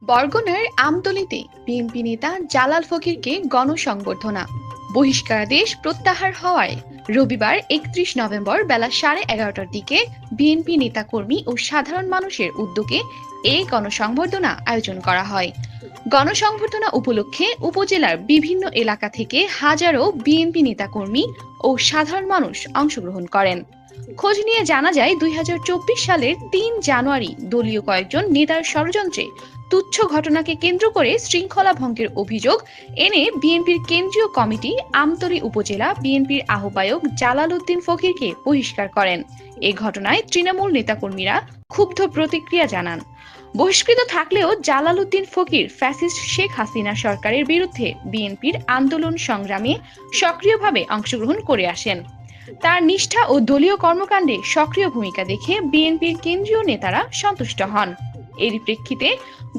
বরগুনার আমতলীতে বিএনপি নেতা জালাল ফকিরকে গণসংবর্ধনা বহিষ্কারাদেশ প্রত্যাহার হওয়ায় রবিবার ৩১ নভেম্বর বেলা 11:30টার দিকে বিএনপি নেতাকর্মী ও সাধারণ মানুষের উদ্যোগে এই গণসংবর্ধনা আয়োজন করা হয়। গণসংবর্ধনা উপলক্ষে উপজেলার বিভিন্ন এলাকা থেকে হাজারো বিএনপি নেতাকর্মী ও সাধারণ মানুষ অংশগ্রহণ করেন। খোঁজ নিয়ে জানা যায় ২০২৪ সালের ৩ জানুয়ারি দলীয় কয়েকজন নেতার ষড়যন্ত্রে তুচ্ছ ঘটনাকে কেন্দ্র করে শৃঙ্খলা ভঙ্গের অভিযোগ এনে বিএনপির কেন্দ্রীয় কমিটি আমতলী উপজেলা বিএনপির আহ্বায়ক জালাল উদ্দিন ফকিরকে বহিষ্কার করেন। এ ঘটনায় তৃণমূল নেতাকর্মীরা ক্ষুব্ধ প্রতিক্রিয়া জানান। বহিষ্কৃত থাকলেও জালাল উদ্দিন ফকির ফ্যাসিস্ট শেখ হাসিনা সরকারের বিরুদ্ধে বিএনপির আন্দোলন সংগ্রামে সক্রিয়ভাবে অংশগ্রহণ করে আসেন। তার নিষ্ঠা ও দলীয় কর্মকাণ্ডে সক্রিয় ভূমিকা দেখে বিএনপির কেন্দ্রীয় নেতারা সন্তুষ্ট হন। এরই প্রেক্ষিতে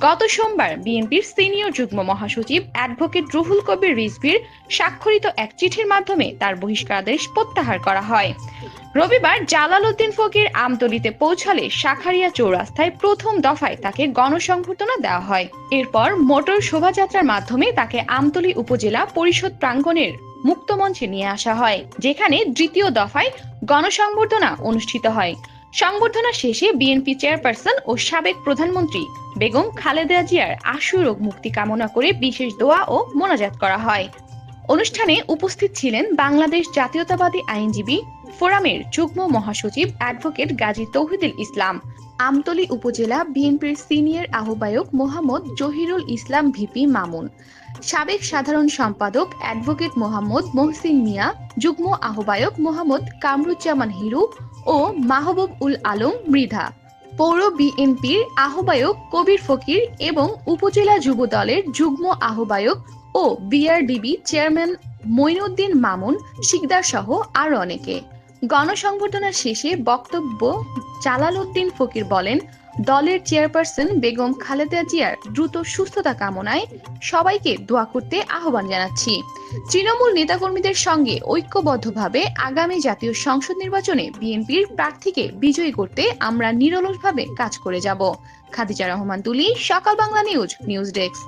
গত সোমবার বিএনপির সিনিয়র যুগ্ম মহাসচিব অ্যাডভোকেট রুহুল কবির রিজভীর স্বাক্ষরিত এক চিঠির মাধ্যমে তার বহিষ্কারাদেশ প্রত্যাহার করা হয়। রবিবার জালাল উদ্দিন ফকির আমতলীতে পৌঁছালে শাখারিয়া চৌরাস্তায় প্রথম দফায় তাকে গণসংবর্ধনা দেওয়া হয়। এরপর মোটর শোভাযাত্রার মাধ্যমে তাকে আমতলী উপজেলা পরিষদ প্রাঙ্গণের মুক্তমঞ্চে নিয়ে আসা হয়, যেখানে দ্বিতীয় দফায় গণসংবর্ধনা অনুষ্ঠিত হয়। সংবর্ধনা শেষে বিএনপি চেয়ারপারসন ও সাবেক প্রধানমন্ত্রী বেগম খালেদা জিয়ার আশু রোগ মুক্তি কামনা করে বিশেষ দোয়া ও মোনাজাত করা হয়। অনুষ্ঠানে উপস্থিত ছিলেন বাংলাদেশ জাতীয়তাবাদী আইনজীবী ফোরামের যুগ্ম মহাসচিব অ্যাডভোকেট গাজী তৌহিদুল ইসলাম, আমতলী উপজেলা বিএনপির সিনিয়র আহ্বায়ক মোহাম্মদ জহিরুল ইসলাম ভিপি মামুন, সাবেক সাধারণ সম্পাদক অ্যাডভোকেট মোহাম্মদ মহসিন মিয়া, যুগ্ম আহ্বায়ক মোহাম্মদ কামরুজ্জামান হিরু ও মাহবুব উল আলম মৃধা, পৌর বিএনপির আহ্বায়ক কবির ফকির এবং উপজেলা যুব দলের যুগ্ম আহ্বায়ক ও বিআরডিবি চেয়ারম্যান মঈনুদ্দিন মামুন শিকদার সহ আরো অনেকে। গণসংবর্ধনা শেষে বক্তব্য জালাল উদ্দিন ফকির বলেন, দলের চেয়ারপারসন বেগম খালেদা জিয়ার দ্রুত সুস্থতা কামনায় সবাইকে দোয়া করতে আহ্বান জানাচ্ছি। তৃণমূল নেতাকর্মীদের সঙ্গে ঐক্যবদ্ধভাবে আগামী জাতীয় সংসদ নির্বাচনে বিএনপির প্রার্থীকে বিজয়ী করতে আমরা নিরলসভাবে কাজ করে যাব। খাদিজা রহমান তুলি, সকাল বাংলা নিউজ, নিউজ ডেস্ক।